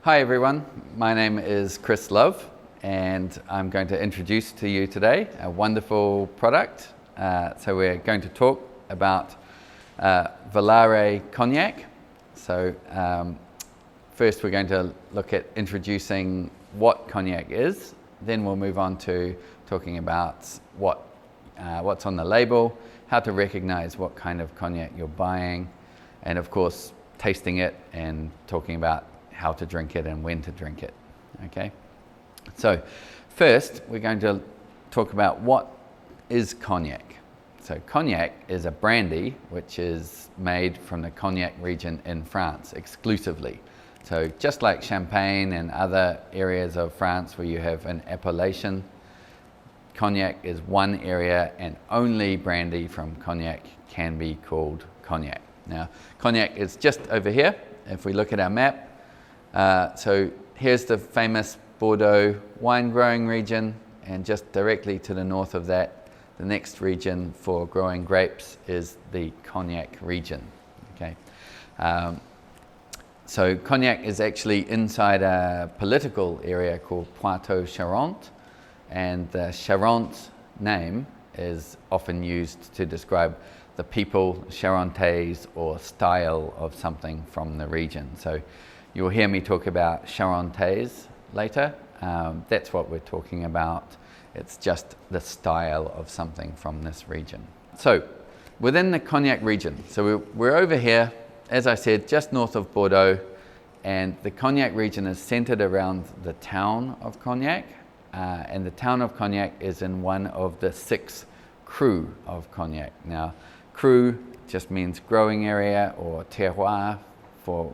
Hi everyone, my name is Kris Love and I'm going to introduce to you today a wonderful product. So we're going to talk about Volare Cognac. So first we're going to look at introducing what cognac is, then we'll move on to talking about what's on the label, how to recognize what kind of cognac you're buying, and of course tasting it and talking about how to drink it and when to drink it. Okay, so first we're going to talk about what is cognac. So cognac is a brandy which is made from the Cognac region in France exclusively. So just like Champagne and other areas of France where you have an appellation, cognac is one area and only brandy from cognac can be called cognac. Now cognac is just over here. If we look at our map, so here's the famous Bordeaux wine growing region, and just directly to the north of that, the next region for growing grapes is the Cognac region. Okay, so cognac is actually inside a political area called Poitou-Charentes, and the Charente name is often used to describe the people, Charentais, or style of something from the region. So you'll hear me talk about Charentais later. That's what we're talking about. It's just the style of something from this region. So within the Cognac region, so we're over here, as I said, just north of Bordeaux, and the Cognac region is centered around the town of Cognac, and the town of Cognac is in one of the 6 crus of Cognac. Now, cru just means growing area, or terroir for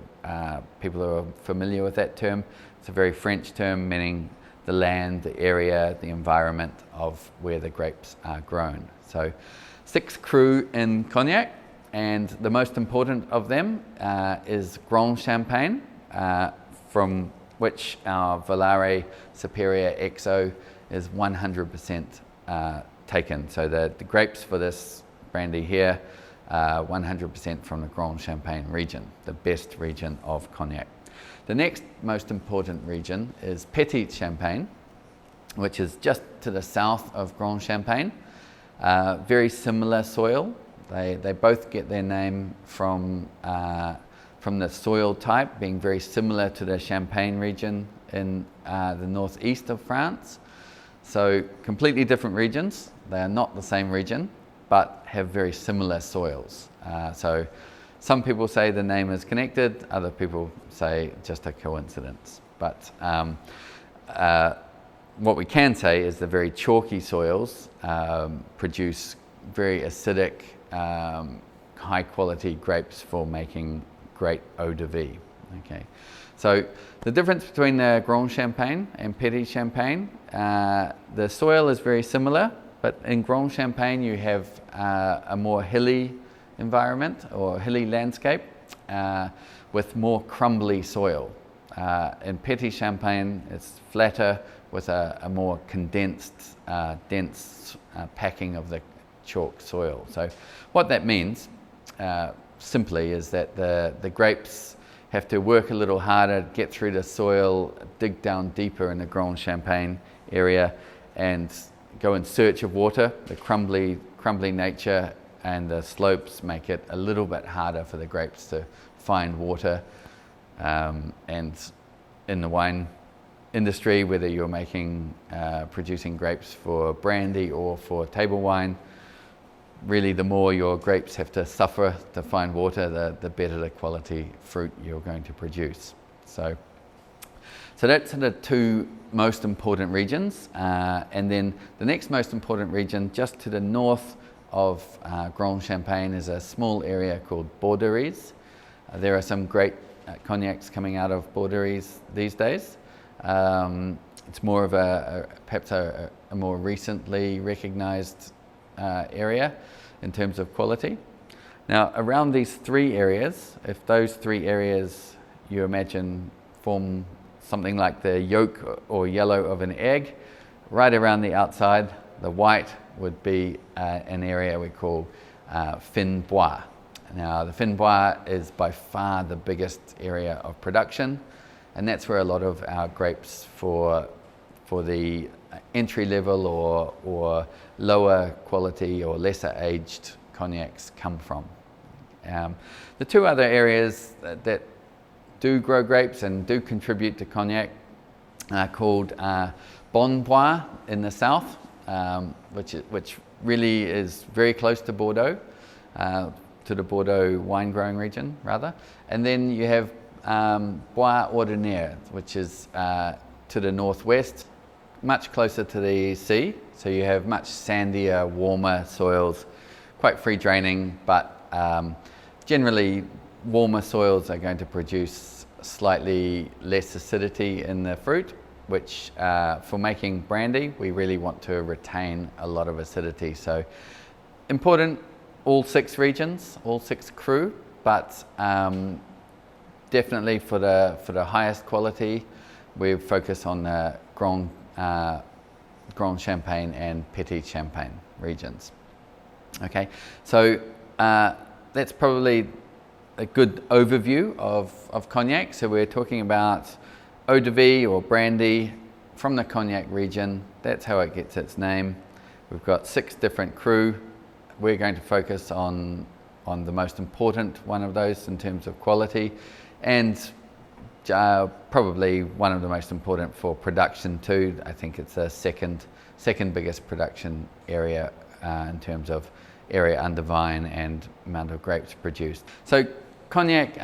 people who are familiar with that term. It's a very French term meaning the land, the area, the environment of where the grapes are grown. So 6 crus in Cognac, and the most important of them is Grand Champagne, from which our Volare Superior XO is 100% taken. So the grapes for this brandy here, 100% from the Grand Champagne region, the best region of cognac. The next most important region is Petit Champagne, which is just to the south of Grand Champagne. Very similar soil. They both get their name from the soil type being very similar to the Champagne region in the northeast of France. So completely different regions. They are not the same region, but have very similar soils. So some people say the name is connected, other people say just a coincidence. But what we can say is the very chalky soils produce very acidic, high quality grapes for making great eau de vie. Okay, so the difference between the Grand Champagne and Petit Champagne, the soil is very similar, but in Grand Champagne you have a more hilly environment or hilly landscape with more crumbly soil. In Petit Champagne it's flatter with a more condensed, dense packing of the chalk soil. So what that means simply is that the grapes have to work a little harder, get through the soil, dig down deeper in the Grand Champagne area and go in search of water. The crumbly nature and the slopes make it a little bit harder for the grapes to find water. And in the wine industry, whether you're producing grapes for brandy or for table wine, really the more your grapes have to suffer to find water, the better the quality fruit you're going to produce. So that's the 2 most important regions. And then the next most important region just to the north of Grand Champagne is a small area called Bordeaux. There are some great cognacs coming out of Bordeaux these days. It's more of perhaps a more recently recognized area in terms of quality. Now around these 3 areas, if those 3 areas you imagine form something like the yolk or yellow of an egg, right around the outside, the white would be an area we call fin Now the fin is by far the biggest area of production, and that's where a lot of our grapes for the entry level or lower quality or lesser aged cognacs come from. The two other areas that do grow grapes and do contribute to cognac are called Bon Bois in the south, which really is very close to Bordeaux, to the Bordeaux wine growing region rather. And then you have Bois Ordinaire, which is to the northwest, much closer to the sea. So you have much sandier, warmer soils, quite free draining, but generally warmer soils are going to produce slightly less acidity in the fruit, which for making brandy, we really want to retain a lot of acidity. So important, all 6 regions, all 6 cru, but definitely for the highest quality, we focus on the Grand Champagne and Petit Champagne regions. Okay, so that's probably a good overview of cognac. So we're talking about eau de vie or brandy from the Cognac region. That's how it gets its name. We've got 6 different cru. We're going to focus on the most important one of those in terms of quality, and probably one of the most important for production too. I think it's the second biggest production area in terms of area under vine and amount of grapes produced. So cognac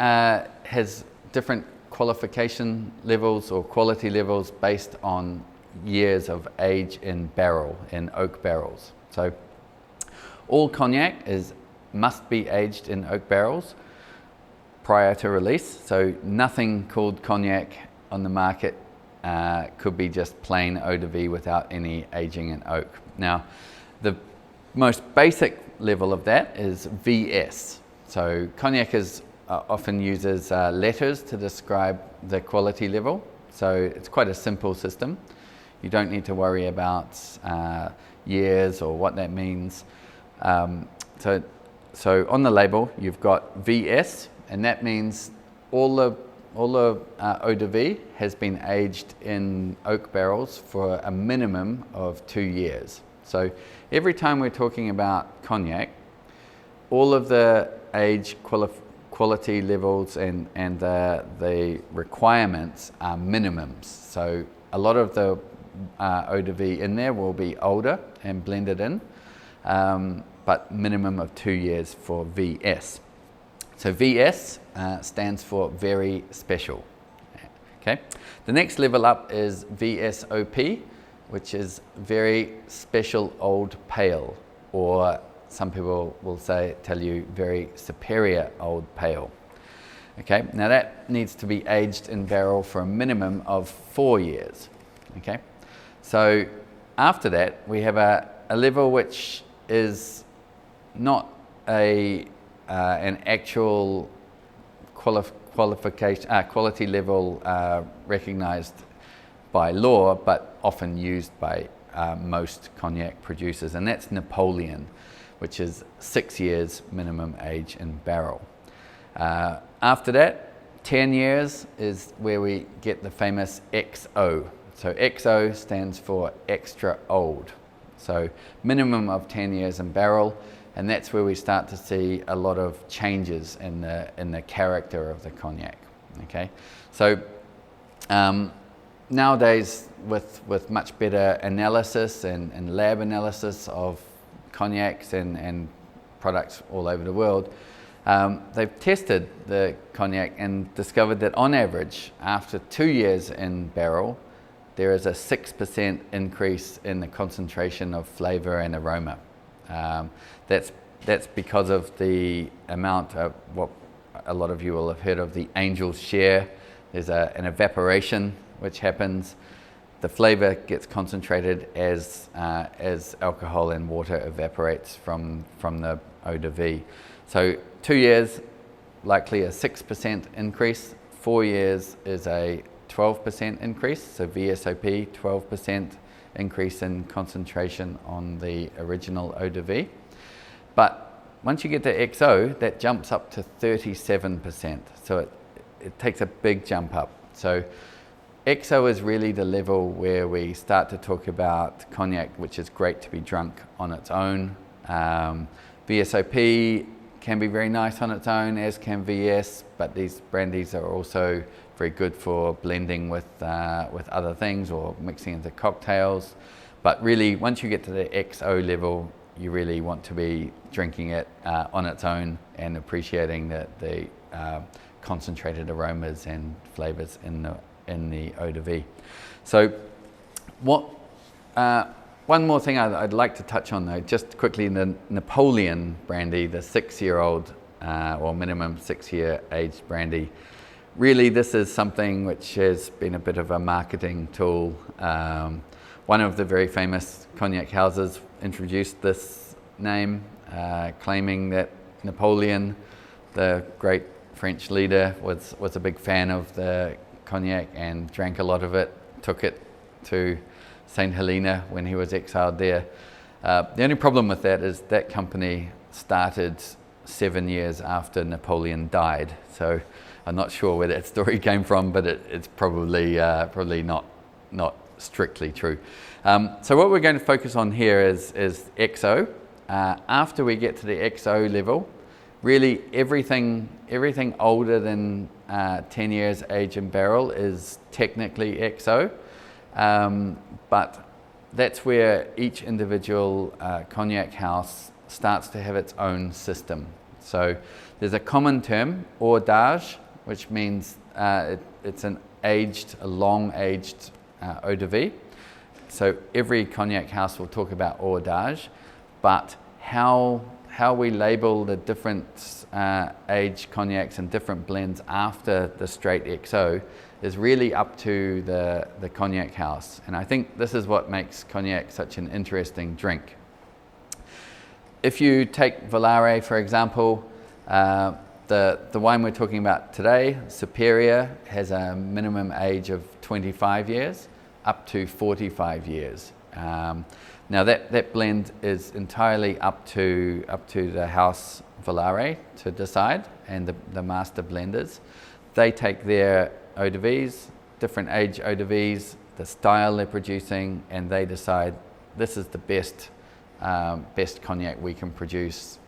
has different qualification levels or quality levels based on years of age in barrel, in oak barrels. So all cognac must be aged in oak barrels prior to release. So nothing called cognac on the market could be just plain eau de vie without any aging in oak. Now, the most basic level of that is VS. So cognac often uses letters to describe the quality level. So it's quite a simple system. You don't need to worry about years or what that means. So on the label, you've got VS, and that means all the eau de vie has been aged in oak barrels for a minimum of 2 years. So every time we're talking about cognac, all of the age quality levels and the requirements are minimums. So a lot of the eau de vie in there will be older and blended in, but minimum of 2 years for VS. So VS stands for very special. Okay. The next level up is VSOP, which is very special old pale, or some people will tell you very superior old pale. Okay. Now that needs to be aged in barrel for a minimum of 4 years. Okay. So after that, we have a level which is not an actual quality level recognized by law, but often used by most cognac producers, and that's Napoleon, which is 6 years minimum age in barrel. After that, 10 years is where we get the famous XO. So XO stands for extra old. So minimum of 10 years in barrel, and that's where we start to see a lot of changes in the character of the cognac. Okay, so nowadays with much better analysis and lab analysis of cognacs and products all over the world, they've tested the cognac and discovered that on average, after 2 years in barrel, there is a 6% increase in the concentration of flavor and aroma. That's because of the amount of what a lot of you will have heard of, the angel's share. There's an evaporation which happens. The flavor gets concentrated as alcohol and water evaporates from the eau de vie. So 2 years, likely a 6% increase. 4 years is a 12% increase. So VSOP, 12% increase in concentration on the original eau de vie. But once you get to XO, that jumps up to 37%. So it takes a big jump up. So XO is really the level where we start to talk about cognac, which is great to be drunk on its own. VSOP can be very nice on its own, as can VS, but these brandies are also very good for blending with other things or mixing into cocktails. But really, once you get to the XO level, you really want to be drinking it on its own and appreciating the concentrated aromas and flavors in the eau de vie. So one more thing I'd like to touch on, though, just quickly, the Napoleon brandy, the 6-year-old or minimum 6-year aged brandy. Really, this is something which has been a bit of a marketing tool. One of the very famous cognac houses introduced this name, claiming that Napoleon, the great French leader, was a big fan of the cognac and drank a lot of it, took it to St. Helena when he was exiled there. The only problem with that is that company started 7 years after Napoleon died. So I'm not sure where that story came from, but it's probably not strictly true. So what we're going to focus on here is XO. After we get to the XO level, really everything older than 10 years age in barrel is technically XO. But that's where each individual cognac house starts to have its own system. So there's a common term, hors d'âge, which means it's a long-aged eau de vie. So every cognac house will talk about hors d'âge, but how we label the different age cognacs and different blends after the straight XO is really up to the cognac house. And I think this is what makes cognac such an interesting drink. If you take Volare, for example, the wine we're talking about today, Superior, has a minimum age of 25 years up to 45 years. Now that blend is entirely up to the house Volare to decide, and the master blenders. They take their eau de vies, different age eau de vies, the style they're producing, and they decide this is the best cognac we can produce,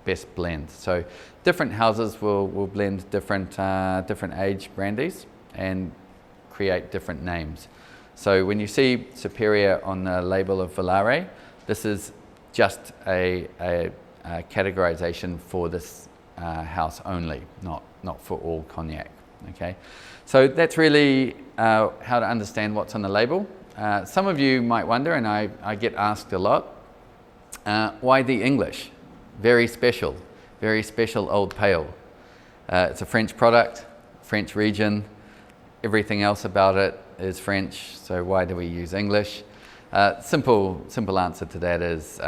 best blend. So different houses will blend different age brandies and create different names. So when you see Superior on the label of Volare, this is just a categorization for this house only, not for all cognac. Okay, so that's really how to understand what's on the label. Some of you might wonder, and I get asked a lot, why the English? Very special Old Pale. It's a French product, French region. Everything else about it is French, so why do we use English? Simple answer to that is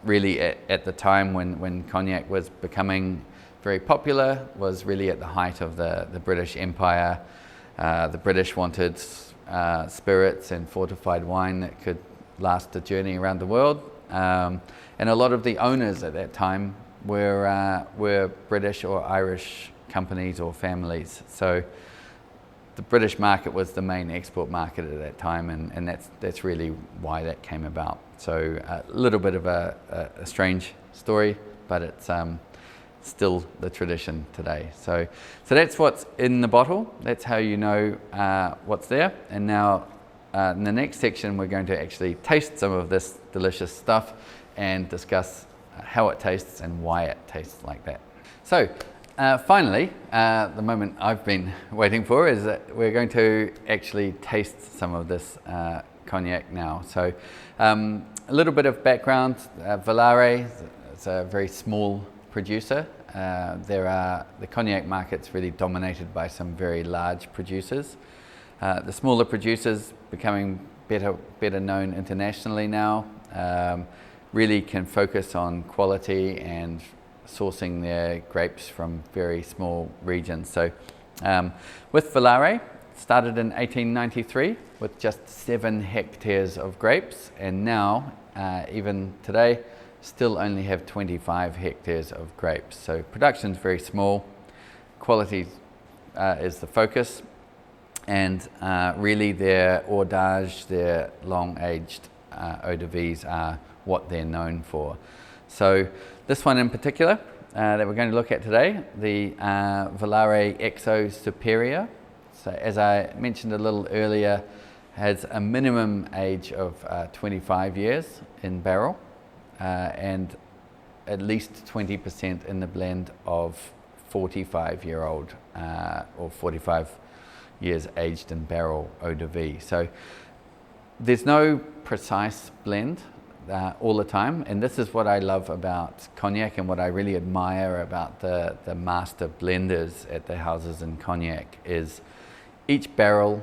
really at the time when cognac was becoming very popular, was really at the height of the British Empire. The British wanted spirits and fortified wine that could last a journey around the world. And a lot of the owners at that time were British or Irish companies or families. So the British market was the main export market at that time, and that's really why that came about. So a little bit of a strange story, but it's still the tradition today. So that's what's in the bottle. That's how you know what's there. And now in the next section, we're going to actually taste some of this delicious stuff and discuss how it tastes and why it tastes like that. So finally, the moment I've been waiting for is that we're going to actually taste some of this cognac now. So a little bit of background. Volare is a very small producer. The cognac market's really dominated by some very large producers. The smaller producers becoming better known internationally now, really can focus on quality and sourcing their grapes from very small regions. So with Volare, started in 1893 with just 7 hectares of grapes, and now even today still only have 25 hectares of grapes. So production's very small, quality is the focus. And really their Ordage, their long-aged eau de vies are what they're known for. So this one in particular that we're going to look at today, the Volare XO Superior. So as I mentioned a little earlier, has a minimum age of 25 years in barrel and at least 20% in the blend of 45-year-old or 45 years aged in barrel eau de vie. So there's no precise blend all the time, and this is what I love about Cognac and what I really admire about the master blenders at the houses in Cognac is each barrel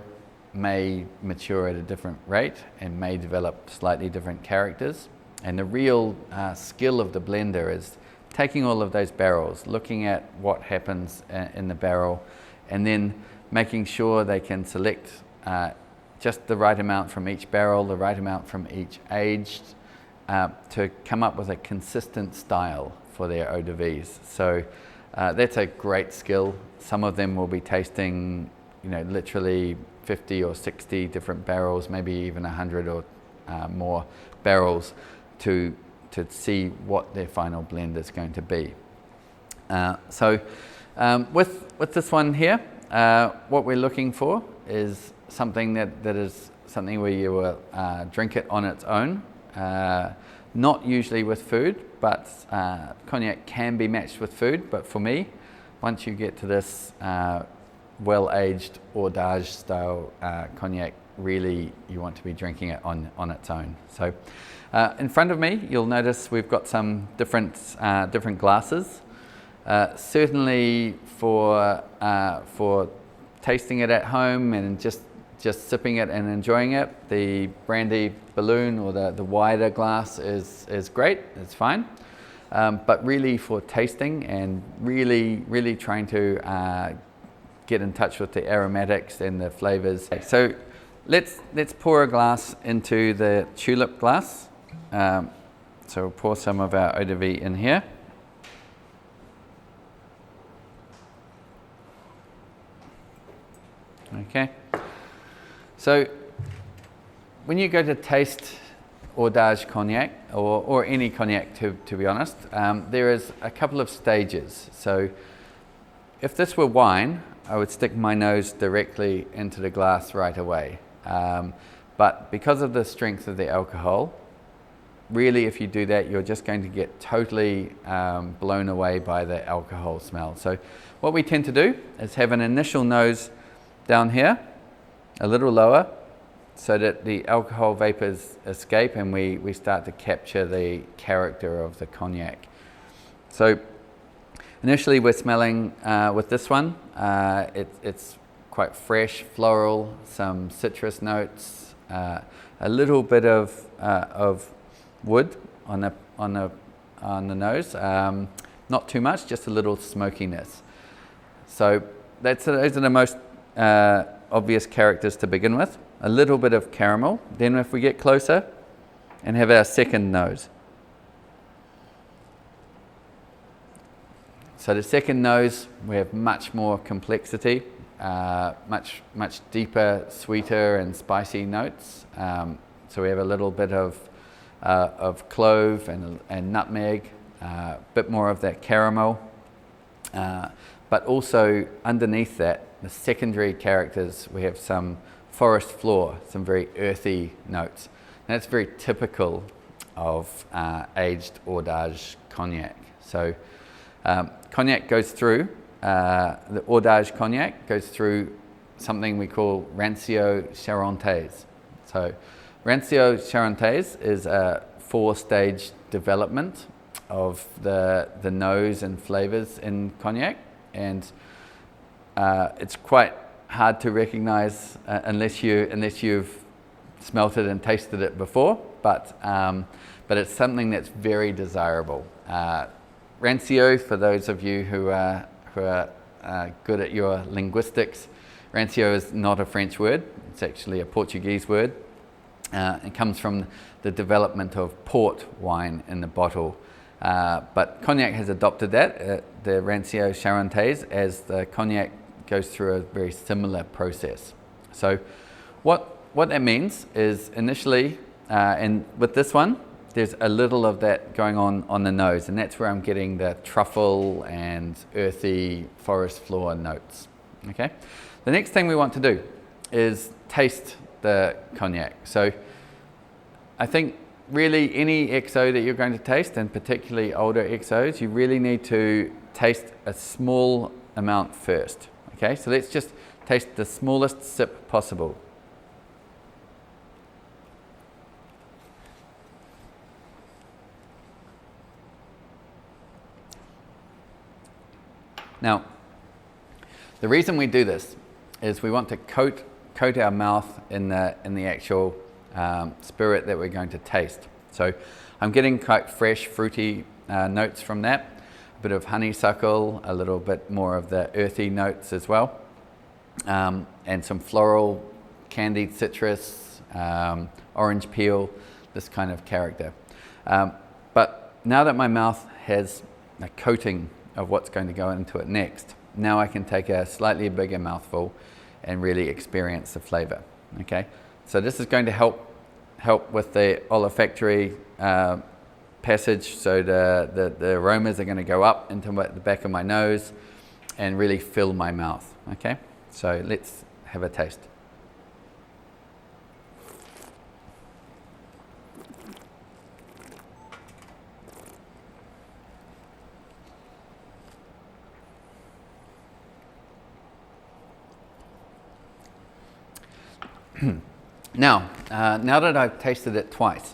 may mature at a different rate and may develop slightly different characters. And the real skill of the blender is taking all of those barrels, looking at what happens in the barrel, and then making sure they can select just the right amount from each barrel, the right amount from each aged, to come up with a consistent style for their eau de vies. So that's a great skill. Some of them will be tasting, literally 50 or 60 different barrels, maybe even 100 or more barrels to see what their final blend is going to be. With this one here, what we're looking for is something that is something where you will drink it on its own, not usually with food, but Cognac can be matched with food. But for me, once you get to this well-aged Ordage style Cognac, really you want to be drinking it on its own. So in front of me, you'll notice we've got some different glasses. Certainly for tasting it at home and just sipping it and enjoying it, the brandy balloon or the wider glass is great, it's fine. But really for tasting and really trying to get in touch with the aromatics and the flavors. So let's pour a glass into the tulip glass. So we'll pour some of our eau de vie in here. Okay. So when you go to taste Ordage Cognac, or any Cognac to be honest, there is a couple of stages. So if this were wine, I would stick my nose directly into the glass right away. But because of the strength of the alcohol, really if you do that, you're just going to get totally blown away by the alcohol smell. So what we tend to do is have an initial nose down here, a little lower, so that the alcohol vapors escape and we start to capture the character of the Cognac. So initially we're smelling with this one, it's quite fresh, floral, some citrus notes, a little bit of wood on the nose, not too much, just a little smokiness. So those are the most obvious characters to begin with. A little bit of caramel. Then if we get closer and have our second nose. So the second nose, we have much more complexity, much deeper, sweeter and spicy notes. So we have a little bit of clove and nutmeg, a bit more of that caramel. But also underneath that, the secondary characters, we have some forest floor, some very earthy notes. And that's very typical of aged Ordage Cognac. So Cognac goes through, the Ordage Cognac goes through something we call Rancio Charentaise. So Rancio Charentaise is a 4-stage development of the nose and flavors in Cognac, and it's quite hard to recognize unless you've smelt it and tasted it before, but it's something that's very desirable. Rancio, for those of you who are good at your linguistics, rancio is not a French word, it's actually a Portuguese word. It comes from the development of port wine in the bottle. But Cognac has adopted that, the Rancio Charentaise, as the Cognac goes through a very similar process. So what that means is initially, and with this one, there's a little of that going on the nose, and that's where I'm getting the truffle and earthy forest floor notes. Okay. The next thing we want to do is taste the cognac. So I think really any XO that you're going to taste, and particularly older XOs, you really need to taste a small amount first. Okay, so let's just taste the smallest sip possible. Now, the reason we do this is we want to coat our mouth in the actual spirit that we're going to taste. So I'm getting quite fresh, fruity notes from that. A bit of honeysuckle, a little bit more of the earthy notes as well, and some floral, candied citrus, orange peel, this kind of character. But now that my mouth has a coating of what's going to go into it next, now I can take a slightly bigger mouthful and really experience the flavor. Okay, so this is going to help with the olfactory passage. So the aromas are going to go up into the back of my nose and really fill my mouth. Okay, so let's have a taste. Now that I've tasted it twice,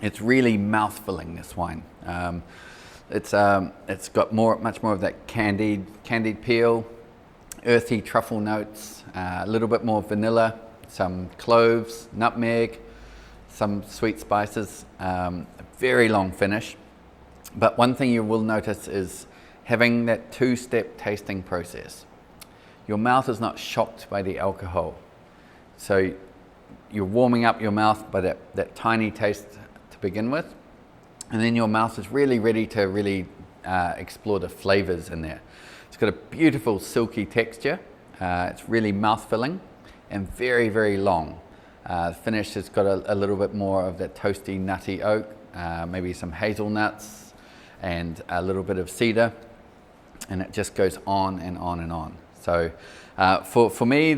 it's really mouth-filling, this wine. It's got much more of that candied peel, earthy truffle notes, a little bit more vanilla, some cloves, nutmeg, some sweet spices, a very long finish. But one thing you will notice is having that two-step tasting process. Your mouth is not shocked by the alcohol. So you're warming up your mouth by that tiny taste to begin with, and then your mouth is really ready to explore the flavors in there. It's got a beautiful silky texture. It's really mouth-filling and very, very long. The finish has got a little bit more of that toasty, nutty oak, maybe some hazelnuts and a little bit of cedar, and it just goes on and on and on. So for me,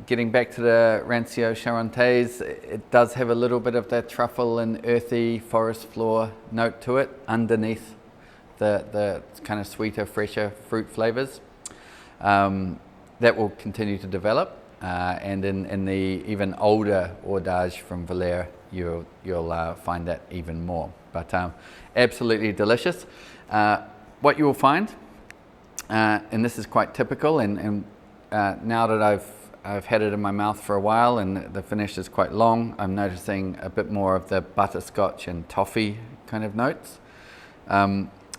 getting back to the Rancio Charentais, it does have a little bit of that truffle and earthy forest floor note to it underneath the kind of sweeter, fresher fruit flavors. That will continue to develop, and in the even older Ordage from Volare, you'll find that even more. But absolutely delicious. What you will find, and this is quite typical, and now that I've had it in my mouth for a while and the finish is quite long, I'm noticing a bit more of the butterscotch and toffee kind of notes.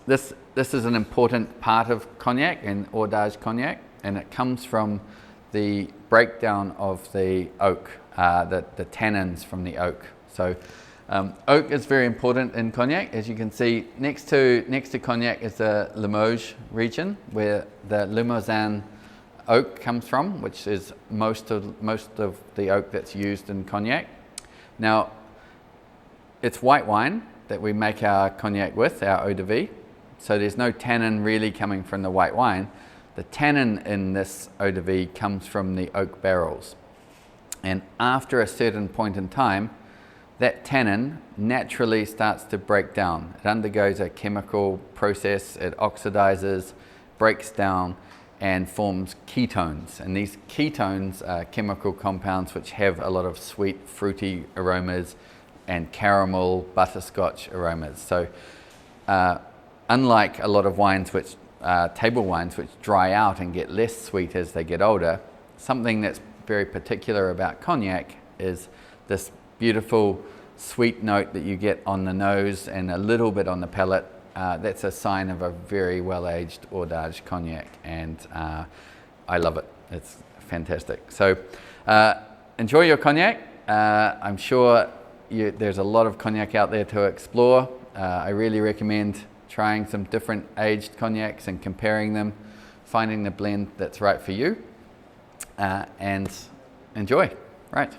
This is an important part of cognac and Ordage cognac, and it comes from the breakdown of the oak, the tannins from the oak. So oak is very important in cognac. As you can see, next to cognac is the Limoges region, where the Limousin oak comes from, which is most of the oak that's used in cognac. Now, it's white wine that we make our cognac with, our eau de vie, so there's no tannin really coming from the white wine. The tannin in this eau de vie comes from the oak barrels, and after a certain point in time, that tannin naturally starts to break down. It undergoes a chemical process, it oxidizes, breaks down, and forms ketones. And these ketones are chemical compounds which have a lot of sweet, fruity aromas and caramel, butterscotch aromas. So unlike a lot of wines, table wines, which dry out and get less sweet as they get older, something that's very particular about cognac is this beautiful sweet note that you get on the nose and a little bit on the palate. That's a sign of a very well-aged Ordage cognac, and I love it. It's fantastic. So enjoy your cognac. I'm sure there's a lot of cognac out there to explore. I really recommend trying some different aged cognacs and comparing them, finding the blend that's right for you. and enjoy. Right.